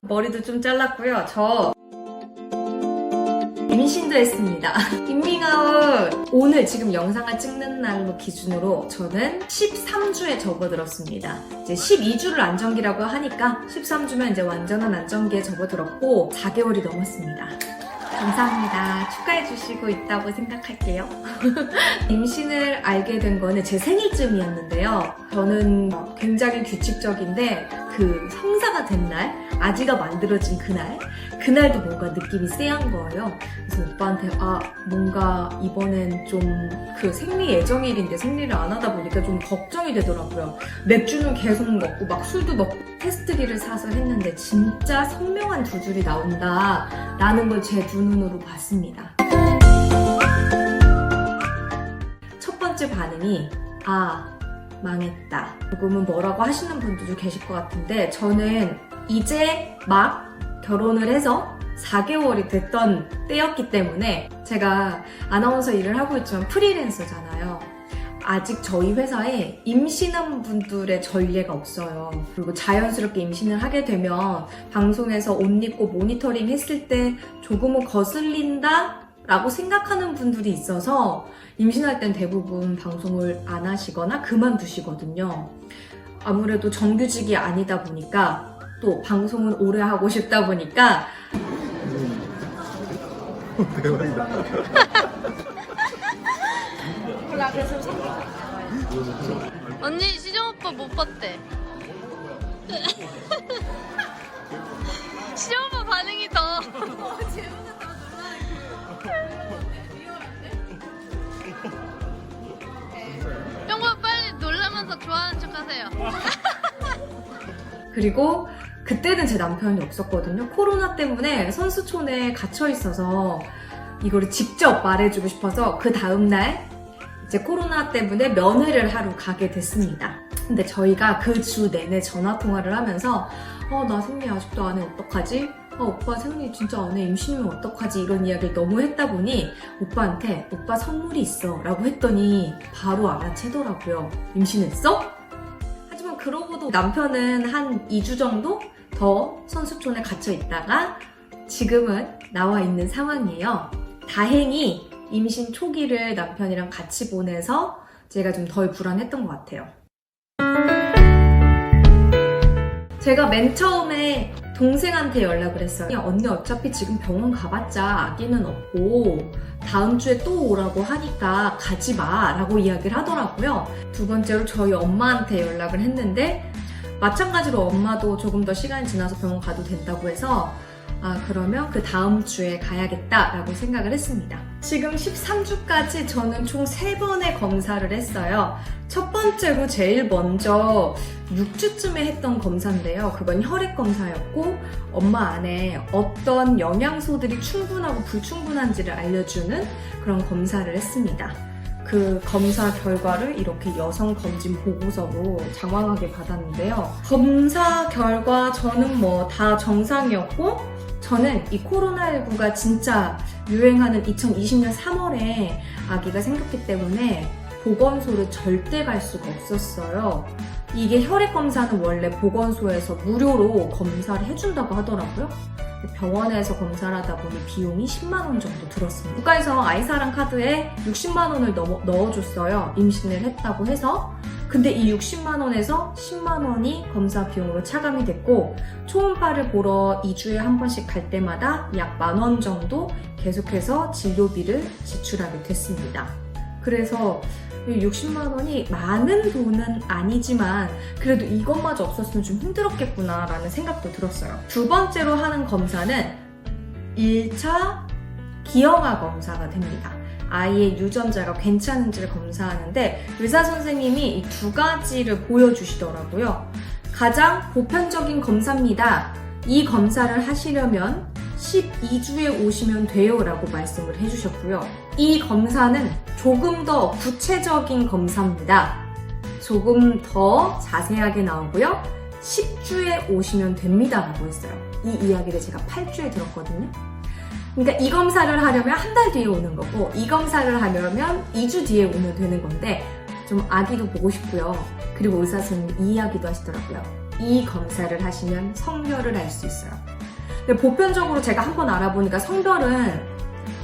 머리도 좀 잘랐고요. 저 임신도 했습니다. 인밍아웃! 오늘 지금 영상을 찍는 날로 기준으로 저는 13주에 접어들었습니다. 이제 12주를 안정기라고 하니까 13주면 이제 완전한 안정기에 접어들었고 4개월이 넘었습니다. 감사합니다. 축하해주시고 있다고 생각할게요. 임신을 알게 된 거는 제 생일쯤이었는데요. 저는 굉장히 규칙적인데 그 성사가 된 날, 아기가 만들어진 그날도 뭔가 느낌이 쎄한 거예요. 그래서 오빠한테 뭔가 이번엔 좀 그 생리 예정일인데 생리를 안 하다 보니까 좀 걱정이 되더라고요. 맥주는 계속 먹고 막 술도 먹고 테스트기를 사서 했는데 진짜 선명한 두 줄이 나온다 라는 걸 제 두 눈으로 봤습니다. 첫 번째 반응이 망했다. 조금은 뭐라고 하시는 분들도 계실 것 같은데 저는 이제 막 결혼을 해서 4개월이 됐던 때였기 때문에 제가 아나운서 일을 하고 있지만 프리랜서잖아요. 아직 저희 회사에 임신한 분들의 전례가 없어요. 그리고 자연스럽게 임신을 하게 되면 방송에서 옷 입고 모니터링 했을 때 조금은 거슬린다? 라고 생각하는 분들이 있어서 임신할 땐 대부분 방송을 안 하시거나 그만두시거든요. 아무래도 정규직이 아니다 보니까 또 방송은 오래 하고 싶다 보니까 대박이다. 언니 시정오빠 못 봤대. 시정오빠 반응이 더. 형부 빨리 놀라면서 좋아하는 척 하세요. 그리고 그때는 제 남편이 없었거든요. 코로나 때문에 선수촌에 갇혀 있어서 이거를 직접 말해주고 싶어서 그 다음날 이제 코로나 때문에 면회를 하러 가게 됐습니다. 근데 저희가 그 주 내내 전화통화를 하면서 나 생리 아직도 안 해 어떡하지? 오빠 생리 진짜 안 해 임신이면 어떡하지? 이런 이야기를 너무 했다 보니 오빠한테 오빠 선물이 있어 라고 했더니 바로 알아채더라고요. 임신했어? 하지만 그러고도 남편은 한 2주 정도 더 선수촌에 갇혀 있다가 지금은 나와 있는 상황이에요. 다행히 임신 초기를 남편이랑 같이 보내서 제가 좀 덜 불안했던 것 같아요. 제가 맨 처음에 동생한테 연락을 했어요. 언니 어차피 지금 병원 가봤자 아기는 없고 다음 주에 또 오라고 하니까 가지 마 라고 이야기를 하더라고요. 두 번째로 저희 엄마한테 연락을 했는데 마찬가지로 엄마도 조금 더 시간이 지나서 병원 가도 된다고 해서 그러면 그 다음 주에 가야겠다라고 생각을 했습니다. 지금 13주까지 저는 총 3번의 검사를 했어요. 첫 번째로 제일 먼저 6주쯤에 했던 검사인데요. 그건 혈액 검사였고 엄마 안에 어떤 영양소들이 충분하고 불충분한지를 알려주는 그런 검사를 했습니다. 그 검사 결과를 이렇게 여성 검진 보고서로 장황하게 받았는데요. 검사 결과 저는 다 정상이었고 저는 이 코로나19가 진짜 유행하는 2020년 3월에 아기가 생겼기 때문에 보건소를 절대 갈 수가 없었어요. 이게 혈액검사는 원래 보건소에서 무료로 검사를 해준다고 하더라고요. 병원에서 검사를 하다 보니 비용이 10만 원 정도 들었습니다. 국가에서 아이사랑 카드에 60만 원을 넣어줬어요. 임신을 했다고 해서. 근데 이 60만 원에서 10만 원이 검사 비용으로 차감이 됐고 초음파를 보러 2주에 한 번씩 갈 때마다 약 10,000원 정도 계속해서 진료비를 지출하게 됐습니다. 그래서 60만 원이 많은 돈은 아니지만 그래도 이것마저 없었으면 좀 힘들었겠구나 라는 생각도 들었어요. 두 번째로 하는 검사는 1차 기형아 검사가 됩니다. 아이의 유전자가 괜찮은지를 검사하는데 의사 선생님이 이 두 가지를 보여주시더라고요. 가장 보편적인 검사입니다. 이 검사를 하시려면 12주에 오시면 돼요 라고 말씀을 해주셨고요. 이 검사는 조금 더 구체적인 검사입니다. 조금 더 자세하게 나오고요. 10주에 오시면 됩니다 라고 했어요. 이 이야기를 제가 8주에 들었거든요. 그러니까 이 검사를 하려면 한 달 뒤에 오는 거고 이 검사를 하려면 2주 뒤에 오면 되는 건데 좀 아기도 보고 싶고요. 그리고 의사 선생님이 이 이야기도 하시더라고요. 이 검사를 하시면 성별을 알 수 있어요. 근데 보편적으로 제가 한번 알아보니까 성별은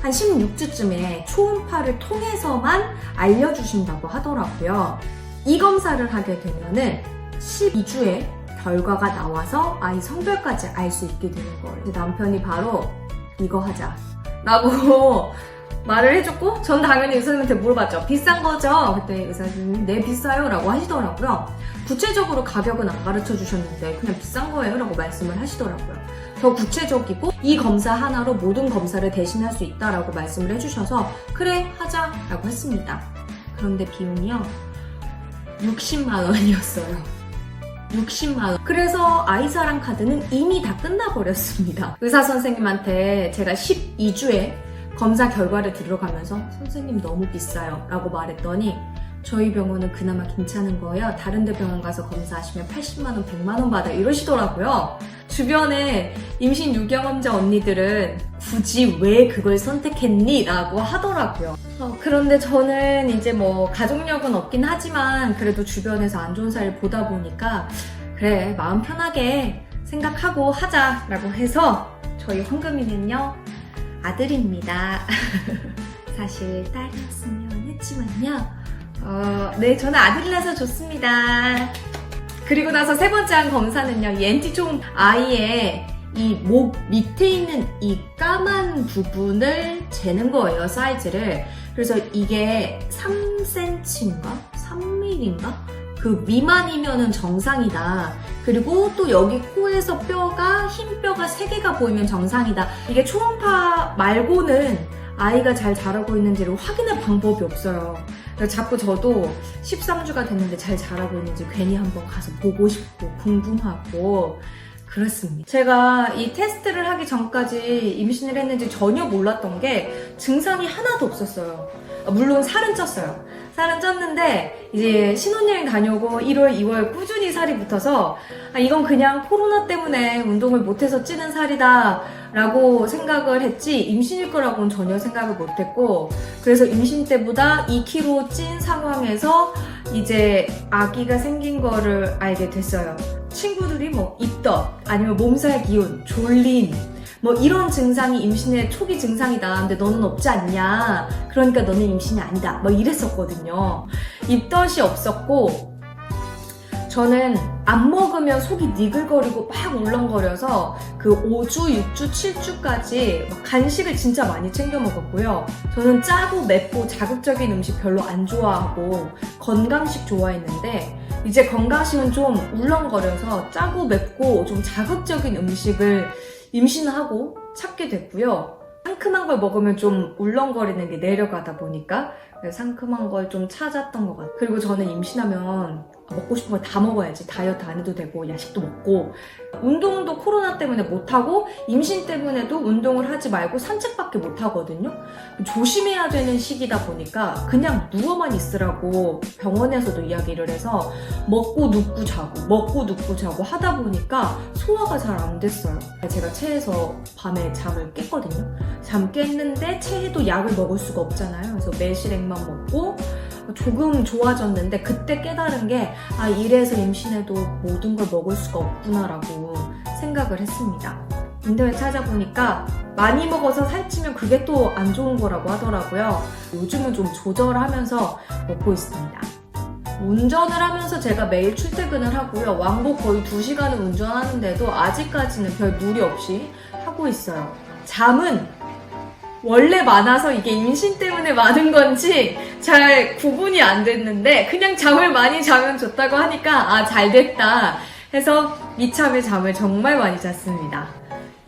한 16주쯤에 초음파를 통해서만 알려주신다고 하더라고요. 이 검사를 하게 되면은 12주에 결과가 나와서 아이 성별까지 알 수 있게 되는 거예요. 남편이 바로 이거 하자 라고 말을 해줬고, 전 당연히 의사님한테 물어봤죠. 비싼 거죠? 그때 의사님이 네 비싸요 라고 하시더라고요. 구체적으로 가격은 안 가르쳐 주셨는데 그냥 비싼 거예요 라고 말씀을 하시더라고요. 더 구체적이고 이 검사 하나로 모든 검사를 대신할 수 있다라고 말씀을 해주셔서 그래 하자 라고 했습니다. 그런데 비용이요 60만 원이었어요. 60만 원. 그래서 아이사랑 카드는 이미 다 끝나버렸습니다. 의사 선생님한테 제가 12주에 검사 결과를 들어가면서 선생님 너무 비싸요 라고 말했더니 저희 병원은 그나마 괜찮은 거예요. 다른 데 병원 가서 검사하시면 80만 원, 100만 원 받아 이러시더라고요. 주변에 임신 유경험자 언니들은 굳이 왜 그걸 선택했니? 라고 하더라고요. 그런데 저는 이제 뭐 가족력은 없긴 하지만 그래도 주변에서 안 좋은 사례를 보다 보니까 그래 마음 편하게 생각하고 하자라고 해서 저희 황금이는요 아들입니다. 사실 딸이었으면 했지만요. 네, 저는 아들이라서 좋습니다. 그리고 나서 세 번째 한 검사는요, ENT 총 아이의 이 목 밑에 있는 이 까만 부분을 재는 거예요, 사이즈를. 그래서 이게 3cm인가? 3mm인가? 그 미만이면은 정상이다. 그리고 또 여기 코에서 뼈가, 흰 뼈가 3개가 보이면 정상이다. 이게 초음파 말고는 아이가 잘 자라고 있는지를 확인할 방법이 없어요. 그래서 자꾸 저도 13주가 됐는데 잘 자라고 있는지 괜히 한번 가서 보고 싶고 궁금하고 그렇습니다. 제가 이 테스트를 하기 전까지 임신을 했는지 전혀 몰랐던 게 증상이 하나도 없었어요. 물론 살은 쪘어요. 살은 쪘는데 이제 신혼여행 다녀오고 1월, 2월 꾸준히 살이 붙어서 이건 그냥 코로나 때문에 운동을 못해서 찌는 살이다 라고 생각을 했지 임신일 거라고는 전혀 생각을 못했고, 그래서 임신 때보다 2kg 찐 상황에서 이제 아기가 생긴 거를 알게 됐어요. 친구들이 뭐 입덧 아니면 몸살 기운, 졸림 뭐 이런 증상이 임신의 초기 증상이다. 근데 너는 없지 않냐? 그러니까 너는 임신이 아니다. 뭐 이랬었거든요. 입덧이 없었고 저는 안 먹으면 속이 니글거리고 막 울렁거려서 그 5주, 6주, 7주까지 간식을 진짜 많이 챙겨 먹었고요. 저는 짜고 맵고 자극적인 음식 별로 안 좋아하고 건강식 좋아했는데 이제 건강식은 좀 울렁거려서 짜고 맵고 좀 자극적인 음식을 임신하고 찾게 됐고요. 상큼한 걸 먹으면 좀 울렁거리는 게 내려가다 보니까 상큼한 걸 좀 찾았던 것 같아요. 그리고 저는 임신하면 먹고 싶은 걸 다 먹어야지. 다이어트 안 해도 되고 야식도 먹고, 운동도 코로나 때문에 못하고 임신 때문에도 운동을 하지 말고 산책밖에 못하거든요. 조심해야 되는 시기다 보니까 그냥 누워만 있으라고 병원에서도 이야기를 해서 먹고 눕고 자고 하다 보니까 소화가 잘 안 됐어요. 제가 체해서 밤에 잠을 깼거든요. 잠 깼는데 체해도 약을 먹을 수가 없잖아요. 그래서 매실액만 먹고 조금 좋아졌는데 그때 깨달은 게 이래서 임신해도 모든 걸 먹을 수가 없구나라고 생각을 했습니다. 인터넷 찾아보니까 많이 먹어서 살찌면 그게 또 안 좋은 거라고 하더라고요. 요즘은 좀 조절하면서 먹고 있습니다. 운전을 하면서 제가 매일 출퇴근을 하고요. 왕복 거의 2시간을 운전하는데도 아직까지는 별 무리 없이 하고 있어요. 잠은 원래 많아서 이게 임신 때문에 많은 건지 잘 구분이 안 됐는데 그냥 잠을 많이 자면 좋다고 하니까 잘 됐다 해서 이참에 잠을 정말 많이 잤습니다.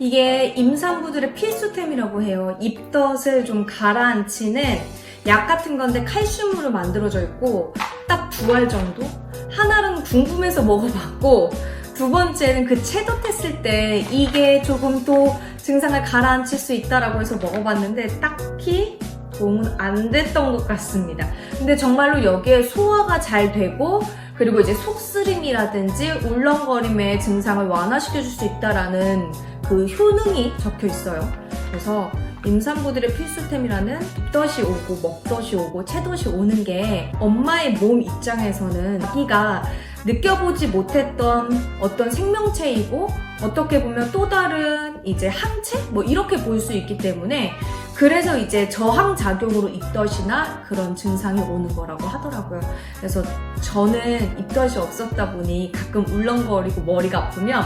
이게 임산부들의 필수템이라고 해요. 입덧을 좀 가라앉히는 약 같은 건데 칼슘으로 만들어져 있고 딱 2알 정도? 하나는 궁금해서 먹어봤고 두 번째는 그 채덧했을 때 이게 조금 또 증상을 가라앉힐 수 있다라고 해서 먹어봤는데 딱히 도움은 안 됐던 것 같습니다. 근데 정말로 여기에 소화가 잘 되고 그리고 이제 속쓰림이라든지 울렁거림의 증상을 완화시켜줄 수 있다라는 그 효능이 적혀 있어요. 그래서 임산부들의 필수템이라는 입덧이 오고 먹덧이 오고 채덧이 오는 게 엄마의 몸 입장에서는 아기가 느껴보지 못했던 어떤 생명체이고 어떻게 보면 또 다른 이제 항체? 뭐 이렇게 볼 수 있기 때문에 그래서 이제 저항작용으로 입덧이나 그런 증상이 오는 거라고 하더라고요. 그래서 저는 입덧이 없었다 보니 가끔 울렁거리고 머리가 아프면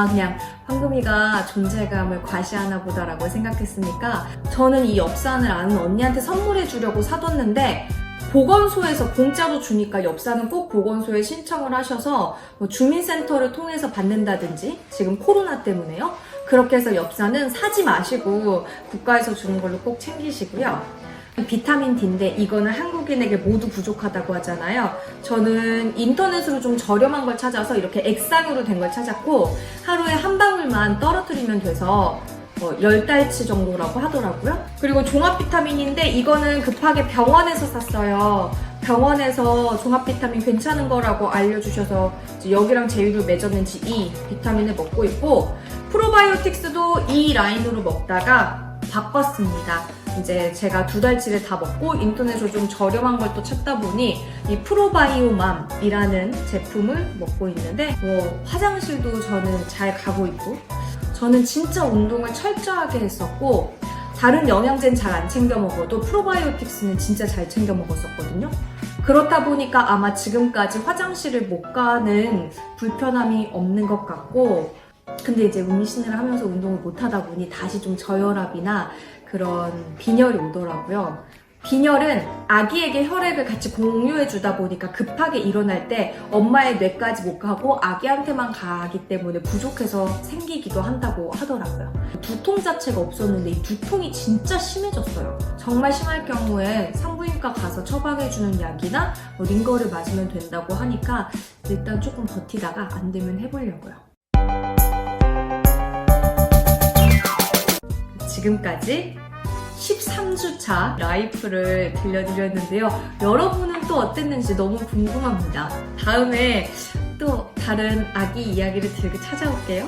그냥 황금이가 존재감을 과시하나 보다라고 생각했으니까 저는 이 엽산을 아는 언니한테 선물해 주려고 사뒀는데 보건소에서 공짜로 주니까 엽산은 꼭 보건소에 신청을 하셔서 뭐 주민센터를 통해서 받는다든지 지금 코로나 때문에요. 그렇게 해서 엽산은 사지 마시고 국가에서 주는 걸로 꼭 챙기시고요. 비타민 D인데 이거는 한국인에게 모두 부족하다고 하잖아요. 저는 인터넷으로 좀 저렴한 걸 찾아서 이렇게 액상으로 된 걸 찾았고 하루에 한 방울만 떨어뜨리면 돼서 10달치 정도라고 하더라고요. 그리고 종합 비타민인데 이거는 급하게 병원에서 샀어요. 병원에서 종합 비타민 괜찮은 거라고 알려주셔서 이제 여기랑 제휴를 맺었는지 이 비타민을 먹고 있고 프로바이오틱스도 이 라인으로 먹다가 바꿨습니다. 이제 제가 2달치를 다 먹고 인터넷으로 좀 저렴한 걸 또 찾다 보니 이 프로바이오맘이라는 제품을 먹고 있는데 화장실도 저는 잘 가고 있고 저는 진짜 운동을 철저하게 했었고 다른 영양제는 잘 안 챙겨 먹어도 프로바이오틱스는 진짜 잘 챙겨 먹었었거든요. 그렇다 보니까 아마 지금까지 화장실을 못 가는 불편함이 없는 것 같고 근데 이제 임신을 하면서 운동을 못 하다 보니 다시 좀 저혈압이나 그런 빈혈이 오더라고요. 빈혈은 아기에게 혈액을 같이 공유해 주다 보니까 급하게 일어날 때 엄마의 뇌까지 못 가고 아기한테만 가기 때문에 부족해서 생기기도 한다고 하더라고요. 두통 자체가 없었는데 이 두통이 진짜 심해졌어요. 정말 심할 경우에 산부인과 가서 처방해주는 약이나 링거를 맞으면 된다고 하니까 일단 조금 버티다가 안 되면 해보려고요. 지금까지 13주차 라이프를 들려드렸는데요. 여러분은 또 어땠는지 너무 궁금합니다. 다음에 또 다른 아기 이야기를 들고 찾아올게요.